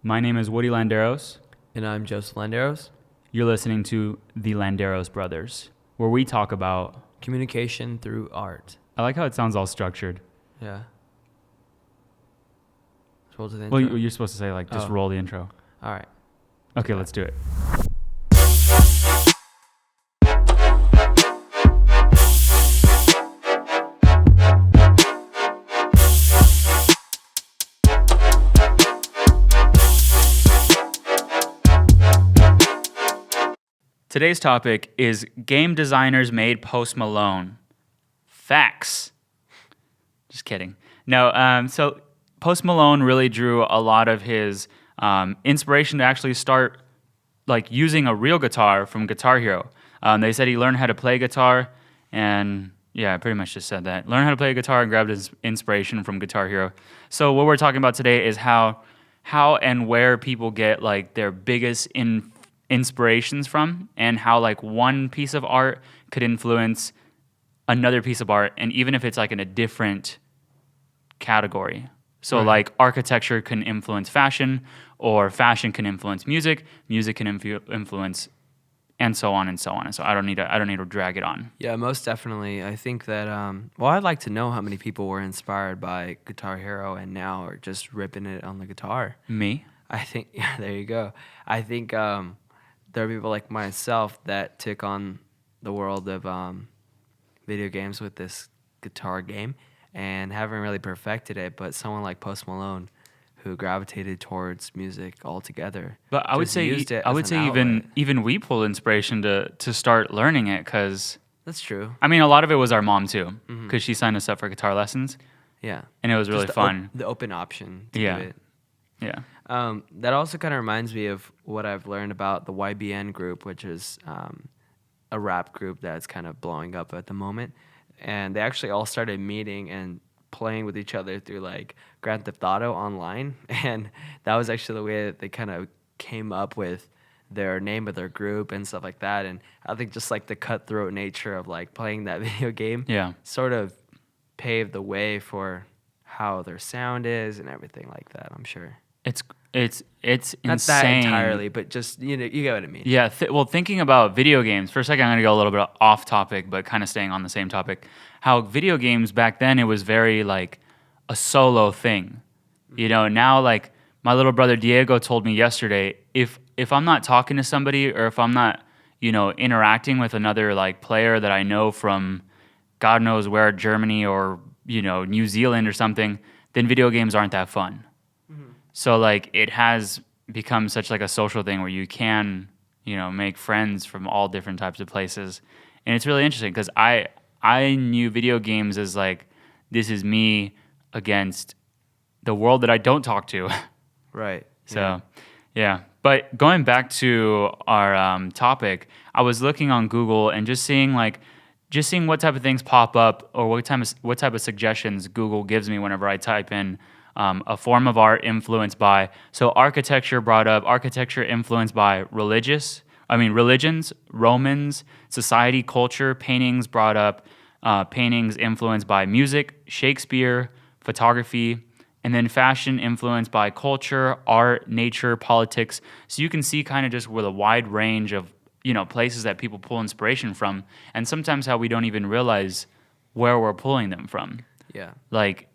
My name is Woody Landeros. And I'm Joseph Landeros. You're listening to the Landeros Brothers, where we talk about. Communication through art. I like how it sounds all structured. Yeah. Roll to the Well, intro? you're supposed to say, like, just roll the intro. All right. Okay, let's do it. Today's topic is game designers made Post Malone. Facts. Just kidding. No, so Post Malone really drew a lot of his inspiration to actually start like using a real guitar from Guitar Hero. They said he learned how to play guitar, and yeah, I pretty much just said that. Learn how to play guitar and grabbed his inspiration from Guitar Hero. So what we're talking about today is how and where people get like their biggest inspirations from, and how like one piece of art could influence another piece of art, and even if it's like in a different category. So Right. like architecture can influence fashion, or fashion can influence music, music can influence, and so on and so on. And so I don't need to drag it on. Yeah, most definitely. I think that, well, I'd like to know how many people were inspired by Guitar Hero and now are just ripping it on the guitar. Me? I think, yeah, there you go. I think there are people like myself that took on the world of video games with this guitar game and haven't really perfected it, but someone like Post Malone who gravitated towards music altogether. But I would just say used it I as would an say outlet. even we pulled inspiration to start learning it, because That's true. I mean a lot of it was our mom too, Mhm. because she signed us up for guitar lessons, Yeah. and it was really Just fun. the open option to Yeah. do it. Yeah. That also kind of reminds me of what I've learned about the YBN group, which is a rap group that's kind of blowing up at the moment. And they actually all started meeting and playing with each other through like Grand Theft Auto online. And that was actually the way that they kind of came up with their name of their group and stuff like that. And I think just like the cutthroat nature of like playing that video game Yeah. sort of paved the way for how their sound is and everything like that, I'm sure. It's Not insane. that entirely, but just, you know, you get what I mean. Yeah, well, thinking about video games, for a second, I'm going to go a little bit off topic, but kind of staying on the same topic. How video games back then, it was very like a solo thing. You know, now like my little brother Diego told me yesterday, if I'm not talking to somebody, or if I'm not, you know, interacting with another like player that I know from God knows where, Germany or, you know, New Zealand or something, then video games aren't that fun. So like it has become such like a social thing where you can, you know, make friends from all different types of places. And it's really interesting because I knew video games as like, this is me against the world that I don't talk to. Right. So, yeah. But going back to our topic, I was looking on Google and just seeing what type of things pop up, or what type of suggestions Google gives me whenever I type in a form of art influenced by. So architecture brought up architecture influenced by religions, Romans, society, culture. Paintings brought up paintings influenced by music, Shakespeare, photography. And then fashion influenced by culture, art, nature, politics. So you can see kind of just with a wide range of, you know, places that people pull inspiration from, and sometimes how we don't even realize where we're pulling them from. Yeah. Like,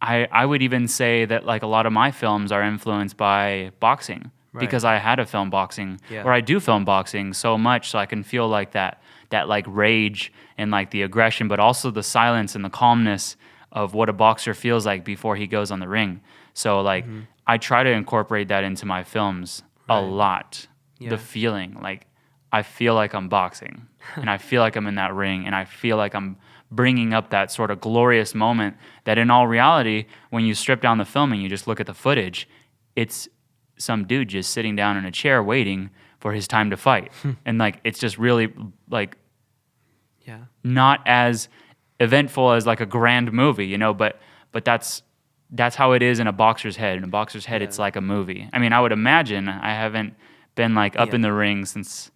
I would even say that like a lot of my films are influenced by boxing, Right. because I had to film boxing, Yeah. or I do film boxing so much so I can feel like that like rage and like the aggression, but also the silence and the calmness of what a boxer feels like before he goes on the ring. So like I try to incorporate that into my films a Right. lot. Yeah. The feeling, like I feel like I'm boxing and I feel like I'm in that ring, and I feel like I'm bringing up that sort of glorious moment that in all reality, when you strip down the film and you just look at the footage, it's some dude just sitting down in a chair waiting for his time to fight. And like it's just really like Yeah. not as eventful as like a grand movie, you know, but that's how it is in a boxer's head. In a boxer's head, it's Yeah. like a movie. I mean, I would imagine. I haven't been like up Yeah. in the ring since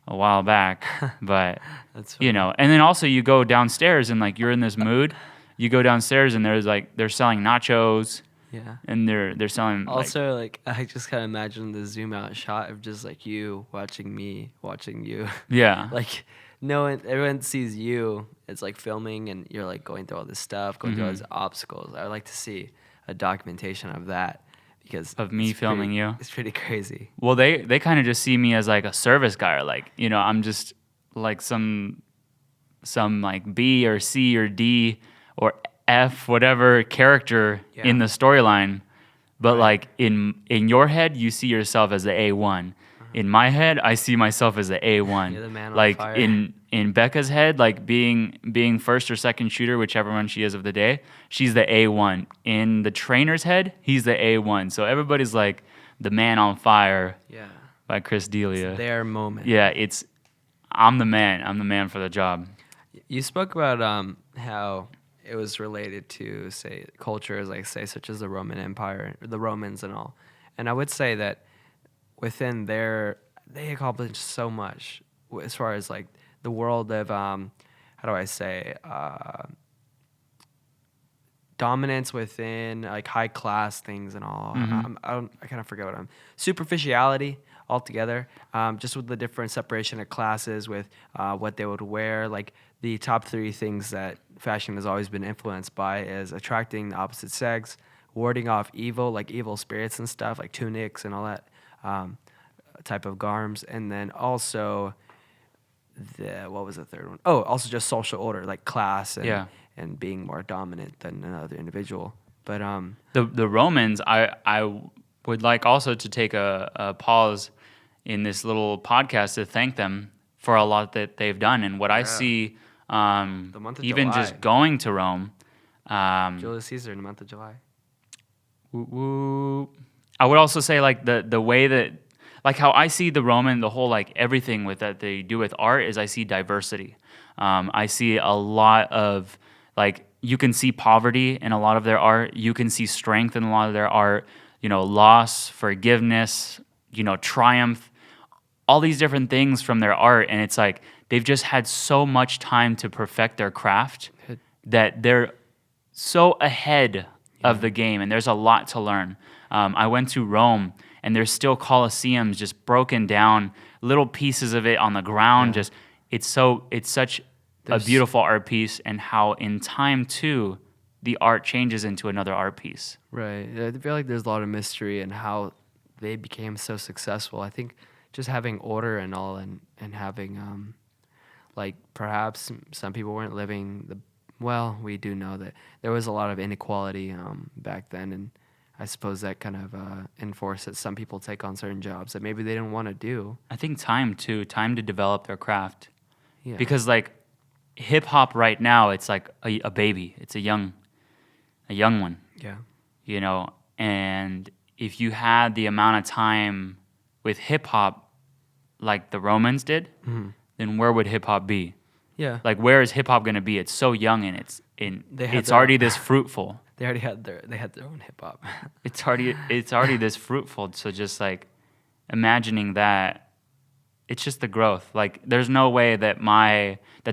a while back, but That's you know. And then also you go downstairs and like you're in this mood. You go downstairs and they're selling nachos, Yeah. and they're selling like Also, like I just kind of imagine the zoom out shot of just like you watching me, watching you. yeah. Like no one, everyone sees you. It's like filming, and you're like going through all this stuff, going through all these obstacles. I would like to see a documentation of that because Of me filming you. It's pretty crazy. Well, they kind of just see me as like a service guy, or like, you know, I'm just like some like B or C or D or F whatever character in the storyline. But Right. like in your head, you see yourself as the A1. In my head, I see myself as the A1. You're the man on like fire. in Becca's head, like being first or second shooter, whichever one she is of the day, she's the A1. In the trainer's head, he's the A1. So everybody's like the man on fire Yeah. by Chris D'Elia. It's their moment. Yeah, I'm the man. I'm the man for the job. You spoke about how it was related to, say, cultures like, say, such as the Roman Empire, the Romans and all. And I would say that within they accomplished so much as far as like the world of how do I say dominance within like high class things and all. I kind of forget what I'm superficiality altogether. Just with the different separation of classes, with what they would wear. Like the top three things that fashion has always been influenced by is attracting the opposite sex, warding off evil, like evil spirits and stuff, like tunics and all that type of garms, and then also what was the third one? Oh, also just social order, like class and being more dominant than another individual. But the Romans, I would like also to take a pause in this little podcast to thank them for a lot that they've done. And what I see, the month of even July. just going to Rome, Julius Caesar in the month of July. I would also say like the way that, like how I see the Roman, the whole like everything with that they do with art is I see diversity. I see a lot of like, you can see poverty in a lot of their art. You can see strength in a lot of their art. You know, loss, forgiveness, you know, triumph, all these different things from their art. And it's like they've just had so much time to perfect their craft that they're so ahead of the game, and there's a lot to learn. I went to Rome, and there's still Colosseums just broken down, little pieces of it on the ground. Just it's such a beautiful art piece, and how in time too, the art changes into another art piece. Right. I feel like there's a lot of mystery in how they became so successful. I think just having order and all, and having like perhaps some people weren't living well, we do know that there was a lot of inequality back then, and I suppose that kind of enforced that some people take on certain jobs that maybe they didn't want to do. I think time to develop their craft. Yeah. Because like hip hop right now, it's like a baby. It's a young one. Yeah. You know, and if you had the amount of time with hip hop like the Romans did, then where would hip hop be? Yeah. Like, where is hip hop going to be? It's so young, and it's already this fruitful. They already had their own hip hop. It's already this fruitful. So just like imagining that, it's just the growth. Like, there's no way that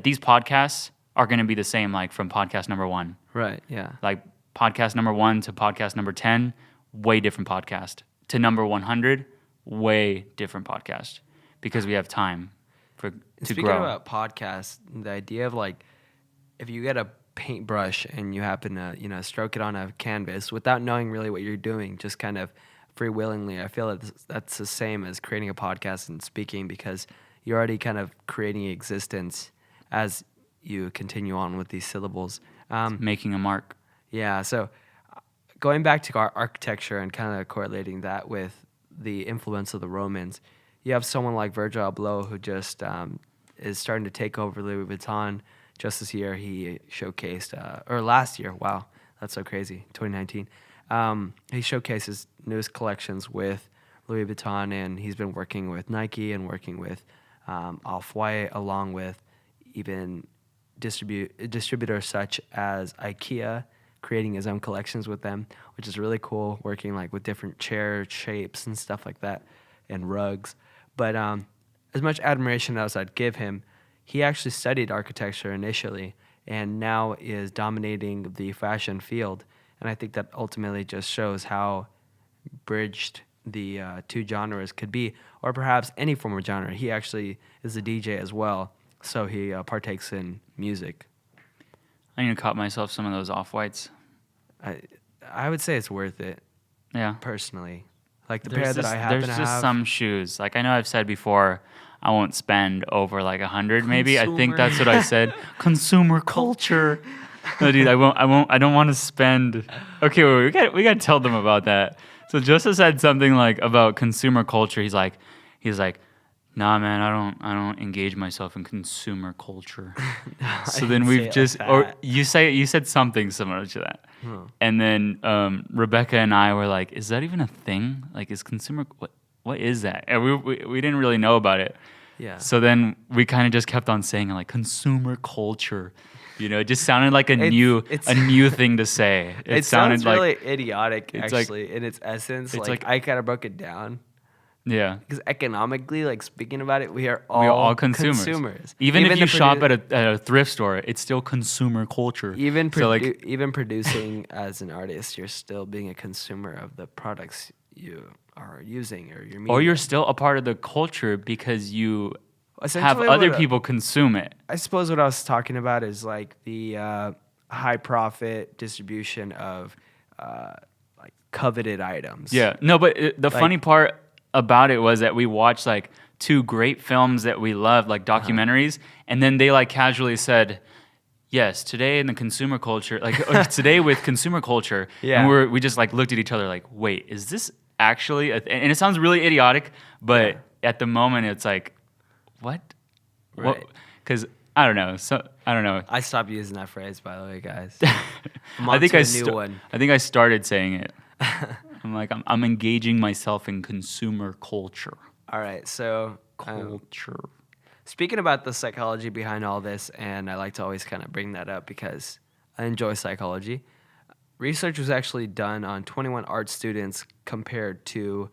these podcasts are going to be the same. Like from podcast number 1, Right. Yeah. like podcast number 1 to podcast number 10, way different podcast. To number 100, way different podcast, because we have time to Speaking grow. about podcasts, the idea of like, if you get a paintbrush and you happen to, stroke it on a canvas without knowing really what you're doing, just kind of freewillingly, I feel that's the same as creating a podcast and speaking, because you're already kind of creating existence as you continue on with these syllables. Making a mark. Yeah, so going back to our architecture and kind of correlating that with the influence of the Romans, you have someone like Virgil Abloh who just is starting to take over Louis Vuitton. Just this year, he showcased, or last year, wow, that's so crazy, 2019. He showcased his newest collections with Louis Vuitton, and he's been working with Nike and working with Off-White, along with even distributors such as IKEA, creating his own collections with them, which is really cool, working like with different chair shapes and stuff like that, and rugs. But as much admiration as I'd give him, he actually studied architecture initially and now is dominating the fashion field. And I think that ultimately just shows how bridged the two genres could be, or perhaps any form of genre. He actually is a DJ as well, so he partakes in music. I need to cop myself some of those Off-Whites. I would say it's worth it. Yeah. Personally, like the pair that I happen to have. There's just some shoes. Like I know I've said before, I won't spend over like 100 maybe. I think that's what I said. Consumer culture. No, dude, I won't. I don't want to spend. Okay, wait, we got to tell them about that. So Joseph said something like about consumer culture. He's like, nah, man, I don't engage myself in consumer culture. So then we've just, or you said something similar to that. And then Rebecca and I were like, is that even a thing? Like, is consumer, what is that? And we didn't really know about it. Yeah. So then we kind of just kept on saying like consumer culture. You know, it just sounded like a new thing to say. It sounds really idiotic, actually, in its essence. Like I kind of broke it down. Yeah. Because economically, like speaking about it, we are all consumers. Even if you shop at a thrift store, it's still consumer culture. Even producing as an artist, you're still being a consumer of the products you are using or your media. Or you're still a part of the culture because you have other people consume it. I suppose what I was talking about is like the high profit distribution of like coveted items. Yeah. No, but the funny part about it was that we watched like two great films that we loved, like documentaries, and then they like casually said, yes, today in the consumer culture, like or today with consumer culture. Yeah. And we just like looked at each other like, wait, is this actually and it sounds really idiotic, but at the moment it's like, what? Right. What? Because I don't know. So I don't know. I stopped using that phrase, by the way, guys. I think I started saying it. I'm like, I'm engaging myself in consumer culture. All right, so culture. Speaking about the psychology behind all this, and I like to always kind of bring that up because I enjoy psychology. Research was actually done on 21 art students compared to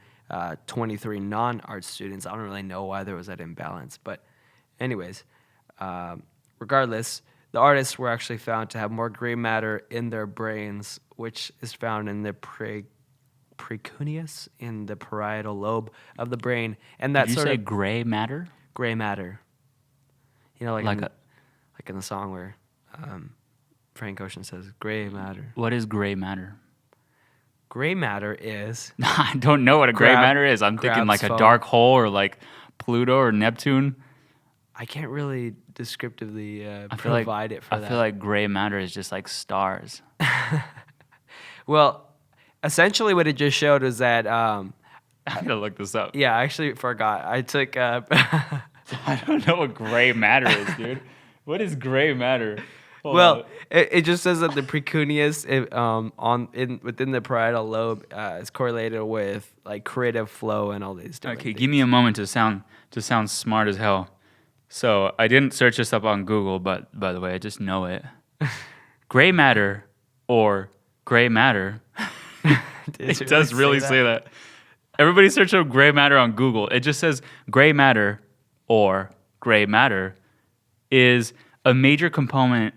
23 non-art students. I don't really know why there was that imbalance, but anyways, regardless, the artists were actually found to have more gray matter in their brains, which is found in the precuneus, in the parietal lobe of the brain, and that Did you say gray matter? Gray matter. You know, like in the song where Frank Ocean says gray matter. What is gray matter? Gray matter is... I don't know what a gray matter is. I'm thinking like a dark hole or like Pluto or Neptune. I can't really descriptively provide it for that. I feel like gray matter is just like stars. Well, essentially what it just showed was that... I gotta look this up. Yeah, I actually forgot. I took... I don't know what gray matter is, dude. What is gray matter? It just says that the precuneus within the parietal lobe is correlated with like creative flow and all these different things. Give me a moment to sound smart as hell. So I didn't search this up on Google, but by the way, I just know it. Gray matter or gray matter. It does really say that. Everybody search up gray matter on Google. It just says gray matter or gray matter is a major component.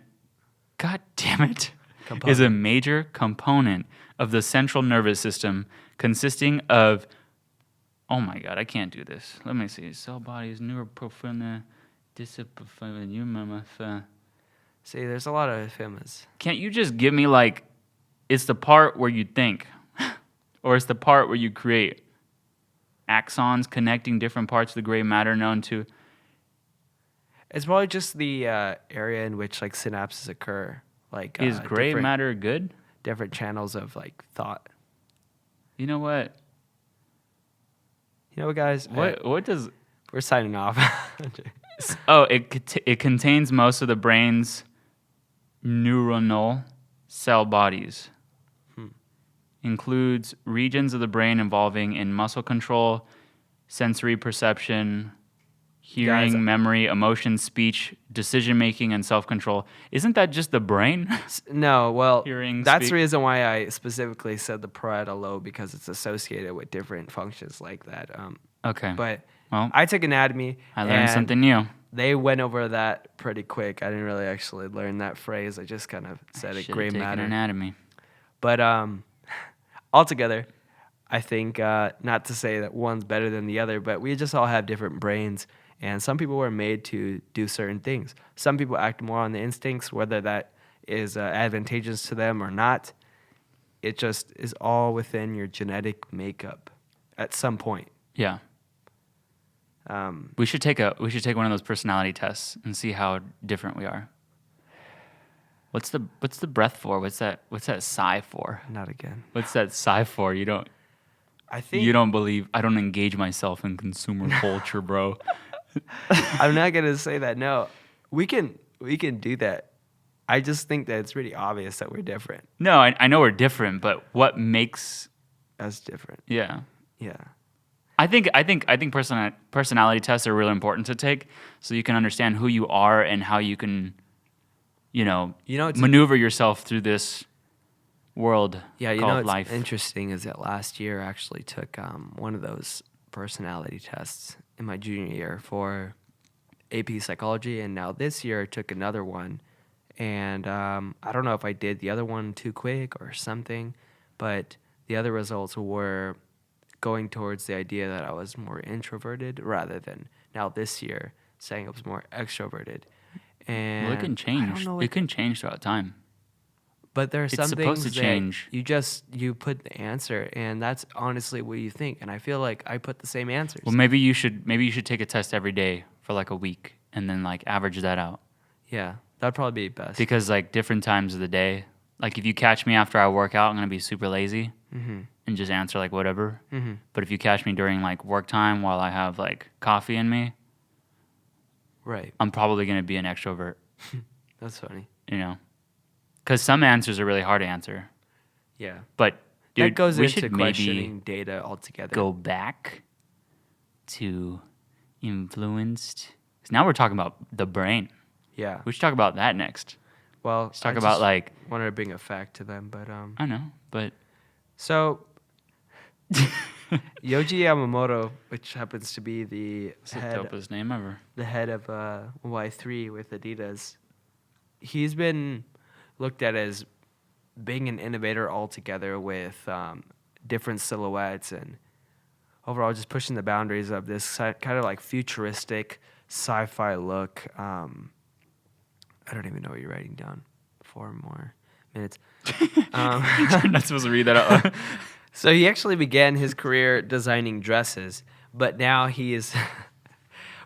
God damn it. Is a major component of the central nervous system consisting of, oh my God, I can't do this. Let me see. Cell bodies, neuroprofunda, discipline. See, there's a lot of famous. Can't you just give me like, it's the part where you think, or it's the part where you create? Axons connecting different parts of the gray matter known to... It's probably just the area in which like synapses occur. Like is gray matter good? Different channels of like thought. You know what? You know what, guys? What does... We're signing off. It contains most of the brain's neuronal cell bodies. Includes regions of the brain involving in muscle control, sensory perception, hearing, memory, emotion, speech, decision-making, and self-control. Isn't that just the brain? No, well, that's speak. the reason why I specifically said the parietal lobe, because it's associated with different functions like that. Okay. But I took anatomy. I learned something new. They went over that pretty quick. I didn't really actually learn that phrase. I just kind of said it, gray matter. Anatomy. But altogether, I think not to say that one's better than the other, but we just all have different brains, and some people were made to do certain things. Some people act more on the instincts, whether that is advantageous to them or not. It just is all within your genetic makeup at some point. Yeah. We should take one of those personality tests and see how different we are. What's the breath for? What's that sigh for? Not again. What's that sigh for? You don't believe I don't engage myself in consumer culture, bro. I'm not gonna say that. No, we can do that. I just think that it's really obvious that we're different. No, I know we're different, but what makes us different? Yeah. Yeah. I think personality tests are really important to take so you can understand who you are and how you can, maneuver yourself through this world called life. What's interesting is that last year I actually took one of those personality tests in my junior year for AP Psychology, and now this year I took another one. And I don't know if I did the other one too quick or something, but the other results were going towards the idea that I was more introverted rather than now this year saying I was more extroverted. And it can change. It can change throughout time. But there are some things to change. That you put the answer, and that's honestly what you think. And I feel like I put the same answers. Well, maybe you should take a test every day for like a week and then like average that out. Yeah. That'd probably be best. Because like different times of the day, like if you catch me after I work out, I'm gonna be super lazy and just answer like whatever. Mm-hmm. But if you catch me during like work time while I have like coffee in me, right, I'm probably gonna be an extrovert. That's funny. Because some answers are really hard to answer. Yeah. But dude, that goes we into should questioning data altogether. Go back to influenced. Because now we're talking about the brain. Yeah. We should talk about that next. Well, let's talk about like. Wanted to bring a fact to them, but I know, but. So. Yohji Yamamoto, which happens to be the dopest name ever. The head of Y3 with Adidas, he's been looked at as being an innovator altogether with different silhouettes and overall just pushing the boundaries of this kind of like futuristic sci-fi look. I don't even know what you're writing down. 4 more minutes. You're not supposed to read that out. So he actually began his career designing dresses, but now he is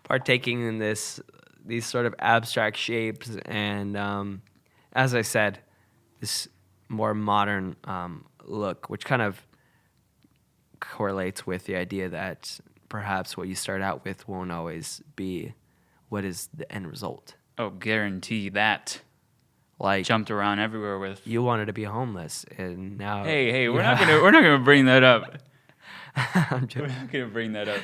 partaking in these sort of abstract shapes and, as I said, this more modern look, which kind of correlates with the idea that perhaps what you start out with won't always be what is the end result. Oh, guarantee that. Like jumped around everywhere with. You wanted to be homeless, and now. Hey, we're not gonna bring that up. We're not gonna bring that up.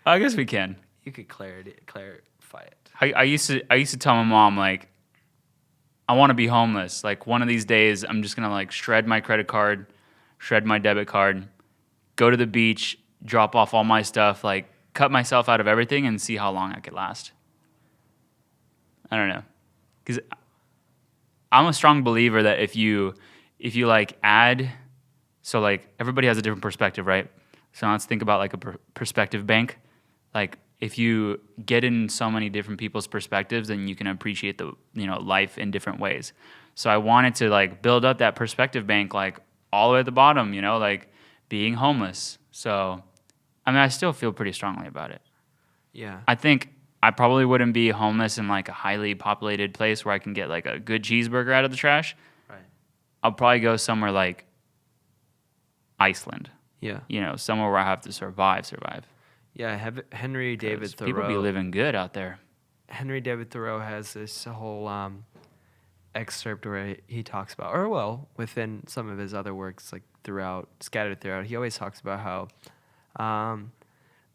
I guess we can. You could clarify it. I used to tell my mom like, I want to be homeless. Like one of these days, I'm just gonna like shred my credit card, shred my debit card, go to the beach, drop off all my stuff, like cut myself out of everything, and see how long I could last. I don't know. Because I'm a strong believer that if you like add, so like everybody has a different perspective, right? So let's think about like a perspective bank. Like if you get in so many different people's perspectives, then you can appreciate the life in different ways. So I wanted to like build up that perspective bank, like all the way at the bottom, like being homeless. So I mean, I still feel pretty strongly about it. Yeah. I think I probably wouldn't be homeless in like a highly populated place where I can get like a good cheeseburger out of the trash. Right. I'll probably go somewhere like Iceland. Yeah. Somewhere where I have to survive. Yeah, Henry David Thoreau. People be living good out there. Henry David Thoreau has this whole excerpt where he talks about, within some of his other works, like scattered throughout, he always talks about how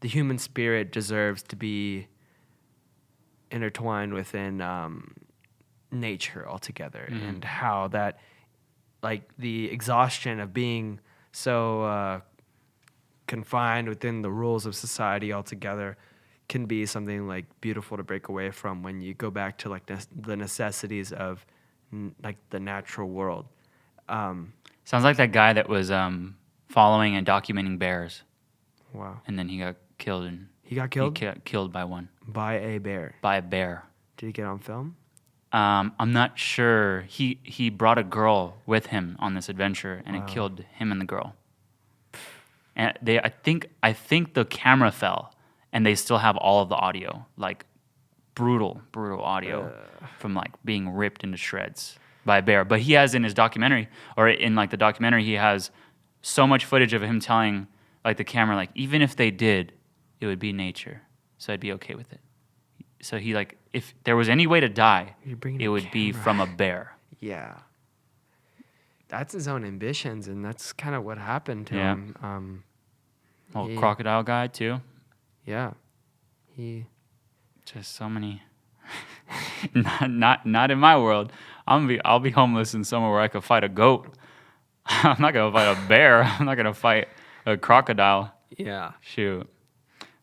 the human spirit deserves to be intertwined within nature altogether, and how that, like, the exhaustion of being so confined within the rules of society altogether can be something like beautiful to break away from when you go back to like the necessities of like the natural world. Sounds like that guy that was following and documenting bears, Wow. and then he got killed. And He got killed He got killed by one. by a bear. By a bear. Did he get on film? I'm not sure. He brought a girl with him on this adventure, and Wow. it killed him and the girl. And I think the camera fell, and they still have all of the audio, like brutal audio from like being ripped into shreds by a bear. But he has in his documentary, or in like the documentary, he has so much footage of him telling like the camera, like even if they did, it would be nature, so I'd be okay with it. So he like, if there was any way to die, it would be from a bear. Yeah. That's his own ambitions, and that's kind of what happened to Yeah. him. Crocodile guy too. Yeah. He. Just so many. not in my world. I'll be homeless in somewhere where I could fight a goat. I'm not gonna fight a bear. I'm not gonna fight a crocodile. Yeah. Shoot.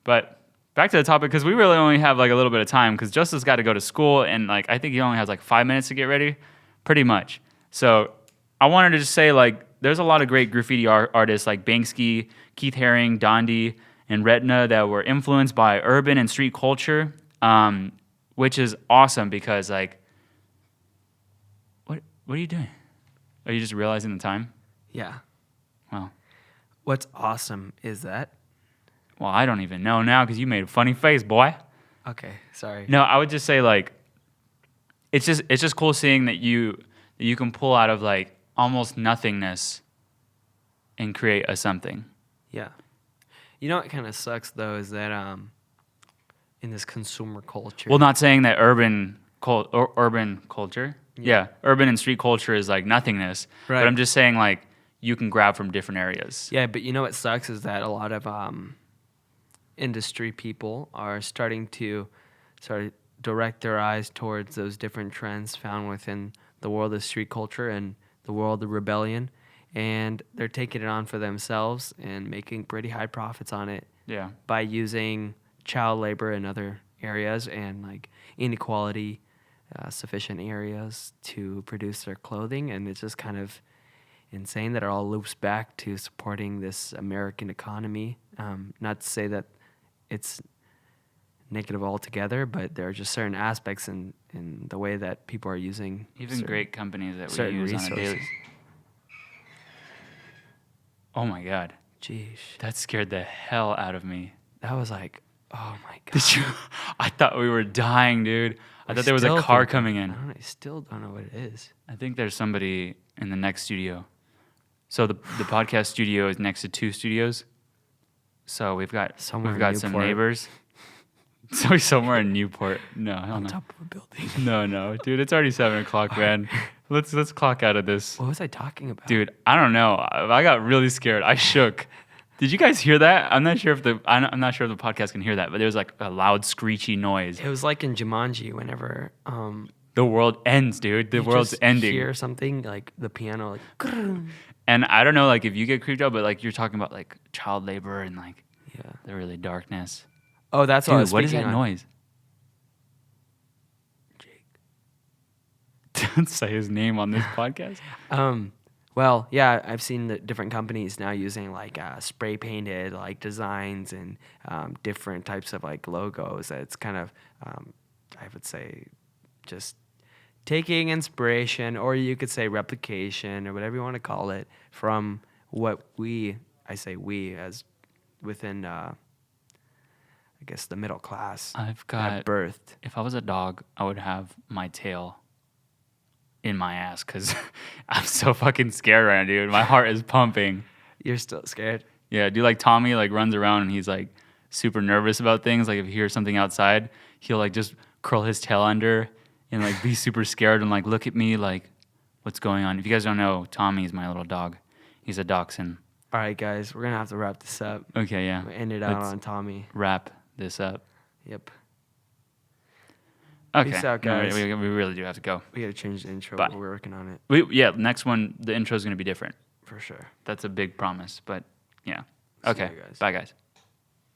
But back to the topic, because we really only have like a little bit of time, because Justice got to go to school, and like I think he only has like 5 minutes to get ready, pretty much. So I wanted to just say, like, there's a lot of great graffiti artists like Banksy, Keith Haring, Dondi, and Retna that were influenced by urban and street culture, which is awesome because, like, what are you doing? Are you just realizing the time? Yeah. Well, What's awesome is that. well, I don't even know now because you made a funny face, boy. Okay, sorry. No, I would just say, like, it's just cool seeing that you can pull out of like almost nothingness and create a something. Yeah. You know what kind of sucks though is that in this consumer culture. Well, not saying that urban culture, urban and street culture is like nothingness. Right. But I'm just saying, like, you can grab from different areas. Yeah, but you know what sucks is that a lot of industry people are starting to sort of direct their eyes towards those different trends found within the world of street culture and the world of rebellion, and they're taking it on for themselves and making pretty high profits on it. Yeah. By using child labor in other areas and like inequality sufficient areas to produce their clothing, and it's just kind of insane that it all loops back to supporting this American economy. Not to say that it's negative altogether, but there are just certain aspects in the way that people are using Even great companies that we certain use on a daily. resources. Oh my God. Jeez, That scared the hell out of me. that was like, oh my god. Did you? I thought we were dying, dude. I thought there was a car coming in. I still don't know what it is. I think there's somebody in the next studio. So the podcast studio is next to two studios. So we've got Somewhere some in Newport. neighbors. So somewhere in Newport. No, hell On no. top of a building. No, dude. It's already 7:00, man. Let's clock out of this, What was I talking about? dude. I don't know. I got really scared. I shook. Did you guys hear that? I'm not sure if the podcast can hear that, but there was like a loud screechy noise. It was like in Jumanji whenever The world ends, dude. The you world's just ending. hear something like the piano like grrrr. And I don't know, like, if you get creeped out, but like you're talking about like child labor and like Yeah. the really darkness. Oh, that's what I Dude, was what is speaking that on. noise? Don't say his name on this podcast. Well, yeah, I've seen the different companies now using like spray painted like designs and different types of like logos. It's kind of, I would say, just taking inspiration, or you could say replication, or whatever you want to call it, from what I say we as within, I guess, the middle class I've have got. birthed. If I was a dog, I would have my tail in my ass because I'm so fucking scared right now, dude. My heart is pumping. You're still scared? Yeah, do like Tommy like runs around and he's like super nervous about things. Like if he hears something outside, he'll like just curl his tail under and like be super scared and like look at me like, what's going on? If you guys don't know, Tommy's my little dog. He's a dachshund. All right, guys, we're going to have to wrap this up. Okay, yeah. We ended out Let's on Tommy. wrap this up. Yep. Okay. Peace out, No, guys. we really do have to go. We got to change the intro, Bye. but we're working on it Yeah, next one, the intro is going to be different. for sure. That's a big promise, but yeah. See Okay. you guys. Bye, guys.